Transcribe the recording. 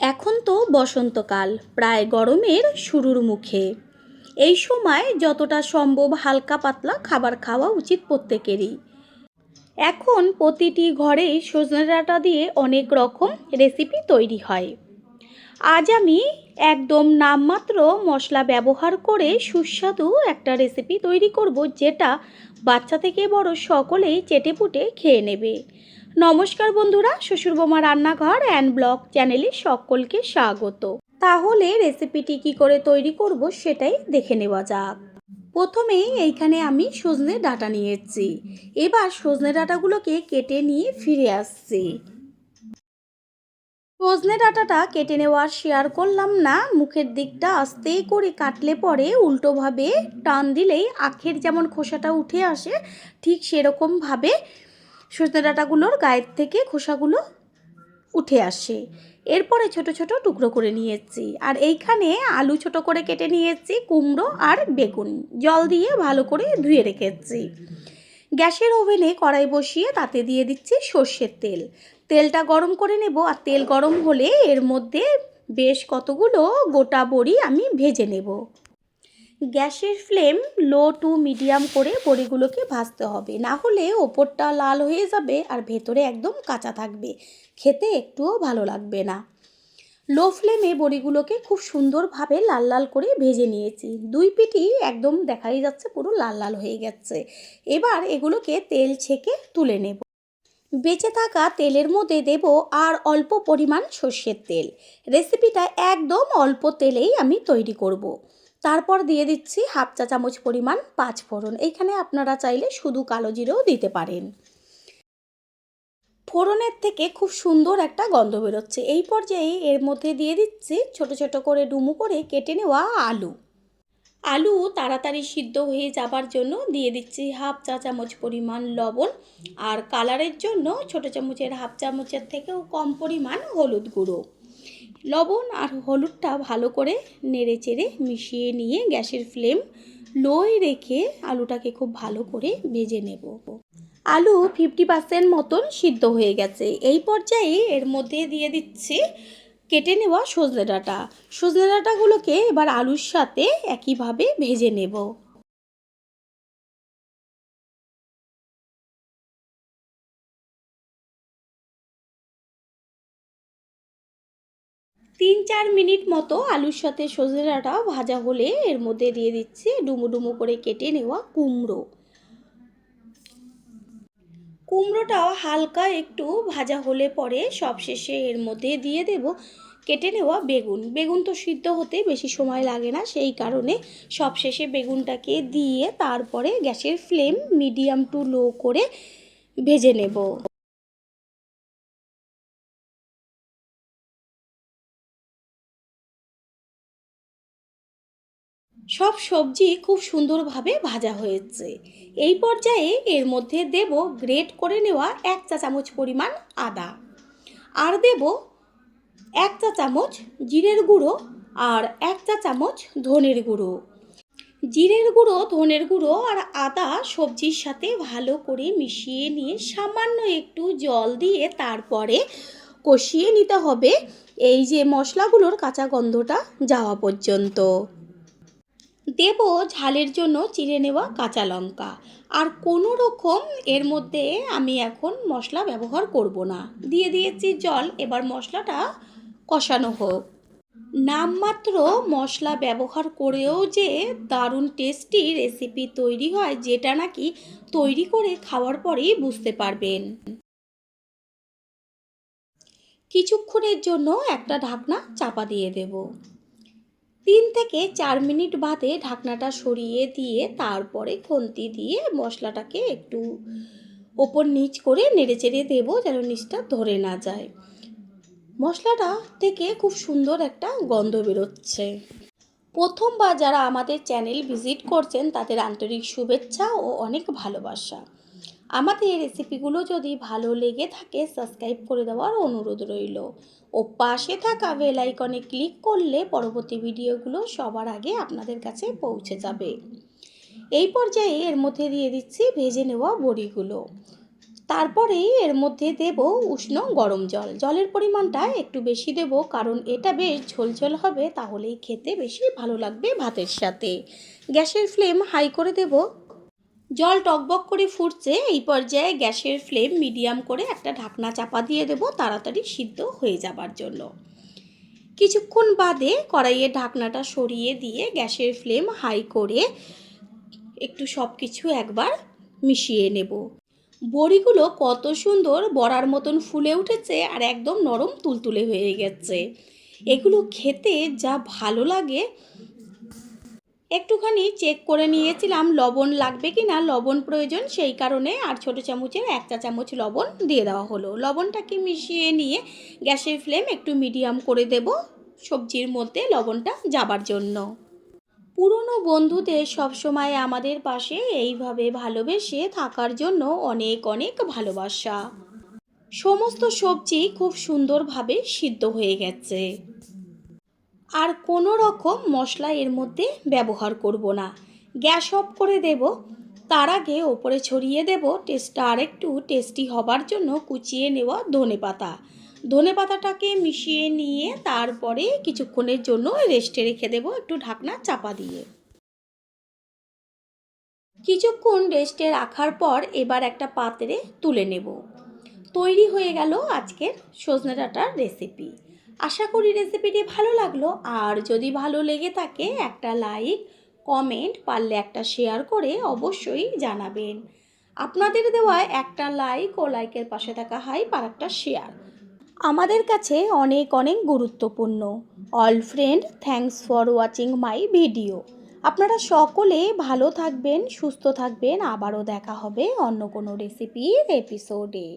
এখন তো বসন্তকাল, প্রায় গরমের শুরুর মুখে। এই সময় যতটা সম্ভব হালকা পাতলা খাবার খাওয়া উচিত প্রত্যেকেরই। এখন প্রতিটি ঘরেই সজনে ডাঁটা দিয়ে অনেক রকম রেসিপি তৈরি হয়। আজ আমি একদম নামমাত্র মশলা ব্যবহার করে সুস্বাদু একটা রেসিপি তৈরি করব, যেটা বাচ্চা থেকে বড় সকলেই চেটেপুটে খেয়ে নেবে। নমস্কার বন্ধুরা, শ্বশুর বোমা রান্নাঘর অ্যান্ড ব্লগ চ্যানেলে সকলকে স্বাগত। তাহলে রেসিপিটি কি করে তৈরি করব সেটাই দেখে নেওয়া যাক। প্রথমেই এইখানে আমি সজনে ডাঁটা নিয়েছি। এবার সজনে ডাঁটাগুলোকে কেটে নিয়ে ফিরে আসছি। সজনে ডাঁটাটা কেটে নেওয়ার শেয়ার করলাম না, মুখের দিকটা আস্তে করে কাটলে পরে উল্টোভাবে টান দিলেই আখের যেমন খোসাটা উঠে আসে, ঠিক সেরকমভাবে সজনে ডাঁটাগুলোর গায়ের থেকে খোসাগুলো উঠে আসে। এরপরে ছোট ছোট টুকরো করে নিয়েছি। আর এইখানে আলু ছোট করে কেটে নিয়েছি, কুমড়ো আর বেগুন জল দিয়ে ভালো করে ধুয়ে রেখেছি। গ্যাসের ওভেনে কড়াই বসিয়ে তাতে দিয়ে দিচ্ছি সর্ষের তেল। তেলটা গরম করে নেব। আর তেল গরম হলে এর মধ্যে বেশ কতগুলো গোটা বড়ি আমি ভেজে নেব। গ্যাসের ফ্লেম লো টু মিডিয়াম করে বড়িগুলোকে ভাজতে হবে, না হলে ওপরটা লাল হয়ে যাবে আর ভেতরে একদম কাঁচা থাকবে, খেতে একটুও ভালো লাগবে না। লো ফ্লেমে বড়িগুলোকে খুব সুন্দরভাবে লাল লাল করে ভেজে নিয়েছি। দুই পিঠই একদম দেখাই যাচ্ছে পুরো লাল লাল হয়ে গেছে। এবার এগুলোকে তেল ছেঁকে তুলে নেব। বেঁচে থাকা তেলের মধ্যে দেব আর অল্প পরিমাণ সর্ষের তেল। রেসিপিটা একদম অল্প তেলেই আমি তৈরি করব। তারপর দিয়ে দিচ্ছি হাফ চা চামচ পরিমাণ পাঁচফোড়ন। এইখানে আপনারা চাইলে শুধু কালো জিরেও দিতে পারেন। ফোড়নের থেকে খুব সুন্দর একটা গন্ধ বেরোচ্ছে। এই পর্যায়ে এর মধ্যে দিয়ে দিচ্ছি ছোট ছোট করে ডুমু করে কেটে নেওয়া আলু। আলু তাড়াতাড়ি সিদ্ধ হয়ে যাবার জন্য দিয়ে দিচ্ছি হাফ চা চামচ পরিমাণ লবণ। আর কালারের জন্য ছোট চামচের হাফ চামচের থেকেও কম পরিমাণ হলুদ গুঁড়ো। লবণ আর হলুদটা ভালো করে নেড়ে চেড়ে মিশিয়ে নিয়ে গ্যাসের ফ্লেম লোয় রেখে আলুটাকে খুব ভালো করে ভেজে নেব। আলু 50% মতন সিদ্ধ হয়ে গেছে। এই পর্যায়ে এর মধ্যে দিয়ে দিচ্ছি কেটে নেওয়া সজনে ডাঁটা। সজনে ডাঁটাগুলোকে এবার আলুর সাথে একইভাবে ভেজে নেব। 3-4 মিনিট মতো আলুর সাথে সজনে ডাঁটা ভাজা হলে এর মধ্যে দিয়ে দিচ্ছি ডুমো ডুমো করে কেটে নেওয়া কুমড়ো। কুমড়োটাও হালকা একটু ভাজা হলে পরে সবশেষে এর মধ্যে দিয়ে দেব কেটে নেওয়া বেগুন। বেগুন তো সিদ্ধ হতে বেশি সময় লাগে না, সেই কারণে সবশেষে বেগুনটাকে দিয়ে তারপরে গ্যাসের ফ্লেম মিডিয়াম টু লো করে ভেজে নেব। সব সবজি খুব সুন্দরভাবে ভাজা হয়েছে। এই পর্যায়ে এর মধ্যে দেব গ্রেট করে নেওয়া 1 চা চামচ পরিমাণ আদা। আর দেব 1 চা চামচ জিরের গুঁড়ো আর 1 চা চামচ ধনের গুঁড়ো। জিরের গুঁড়ো, ধনের গুঁড়ো আর আদা সবজির সাথে ভালো করে মিশিয়ে নিয়ে সামান্য একটু জল দিয়ে তারপরে কষিয়ে নিতে হবে, এই যে মশলাগুলোর কাঁচা গন্ধটা যাওয়া পর্যন্ত। দেব ঝালের জন্য চিড়ে নেওয়া কাঁচা লঙ্কা। আর কোনো রকম এর মধ্যে আমি এখন মশলা ব্যবহার করব না, দিয়ে দিয়েছি জল। এবার মশলাটা কষানো হোক। নামমাত্র মশলা ব্যবহার করেও যে দারুণ টেস্টি রেসিপি তৈরি হয়, যেটা নাকি তৈরি করে খাওয়ার পরেই বুঝতে পারবেন। কিছুক্ষণের জন্য একটা ঢাকনা চাপা দিয়ে দেব। 3 থেকে 4 মিনিট বাদে ঢাকনাটা সরিয়ে দিয়ে তারপরে খুন্তি দিয়ে মশলাটাকে একটু ওপর নিচ করে নেড়েচেড়ে দেবো, যেন নিচটা ধরে না যায়। মশলাটা থেকে খুব সুন্দর একটা গন্ধ বেরোচ্ছে। প্রথমবার যারা আমাদের চ্যানেল ভিজিট করছেন তাদের আন্তরিক শুভেচ্ছা ও অনেক ভালোবাসা। আমাদের রেসিপিগুলো যদি ভালো লেগে থাকে সাবস্ক্রাইব করে দেওয়ার অনুরোধ রইল। ও পাশে থাকা বেল আইকনে ক্লিক করলে পরবর্তী ভিডিওগুলো সবার আগে আপনাদের কাছে পৌঁছে যাবে। এই পর্যায়ে এর মধ্যে দিয়ে দিচ্ছি ভেজে নেওয়া বড়িগুলো। তারপরেই এর মধ্যে দেব উষ্ণ গরম জল। জলের পরিমাণটা একটু বেশি দেব, কারণ এটা বেশ ঝোলঝোল হবে, তাহলেই খেতে বেশি ভালো লাগবে ভাতের সাথে। গ্যাসের ফ্লেম হাই করে দেব। জল টকবক করে ফুটছে, এই পর্যায়ে গ্যাসের ফ্লেম মিডিয়াম করে একটা ঢাকনা চাপা দিয়ে দেব তাড়াতাড়ি সিদ্ধ হয়ে যাবার জন্য। কিছুক্ষণ বাদে কড়াইয়ের ঢাকনাটা সরিয়ে দিয়ে গ্যাসের ফ্লেম হাই করে একটু সব কিছু একবার মিশিয়ে নেব। বড়িগুলো কত সুন্দর বড়ার মতন ফুলে উঠেছে আর একদম নরম তুলতুলে হয়ে গেছে। এগুলো খেতে যা ভালো লাগে। একটুখানি চেক করে নিয়েছিলাম লবণ লাগবে কি না, লবণ প্রয়োজন সেই কারণে আর ছোটো চামচের 1 চা চামচ লবণ দিয়ে দেওয়া হলো। লবণটাকে মিশিয়ে নিয়ে গ্যাসের ফ্লেম একটু মিডিয়াম করে দেব সবজির মধ্যে লবণটা যাবার জন্য। পুরনো বন্ধুদের সবসময় আমাদের পাশে এইভাবে ভালোবেসে থাকার জন্য অনেক অনেক ভালোবাসা। সমস্ত সবজি খুব সুন্দরভাবে সিদ্ধ হয়ে গেছে, আর কোনো রকম মশলা এর মধ্যে ব্যবহার করব না। গ্যাস অফ করে দেব। তার আগে ওপরে ছড়িয়ে দেব টেস্টটা আরেকটু টেস্টি হবার জন্য কুচিয়ে নেওয়া ধনেপাতা। ধনেপাতাটাকে মিশিয়ে নিয়ে তারপরে কিছুক্ষণের জন্য রেস্টে রেখে দেব একটু ঢাকনা চাপা দিয়ে। কিছুক্ষণ রেস্টে রাখার পর এবার একটা পাত্রে তুলে নেব। তৈরি হয়ে গেল আজকের সজনে ডাঁটার রেসিপি। আশা করি রেসিপিটি ভালো লাগলো, আর যদি ভালো লেগে থাকে একটা লাইক, কমেন্ট, পারলে একটা শেয়ার করে অবশ্যই জানাবেন। আপনাদের দেওয়া একটা লাইক ও লাইকের পাশে থাকা হাইপ আর একটা শেয়ার আমাদের কাছে অনেক অনেক গুরুত্বপূর্ণ। All friend, thanks for watching my video. আপনারা সকলে ভালো থাকবেন, সুস্থ থাকবেন। আবারও দেখা হবে অন্য কোনো রেসিপির এপিসোডে।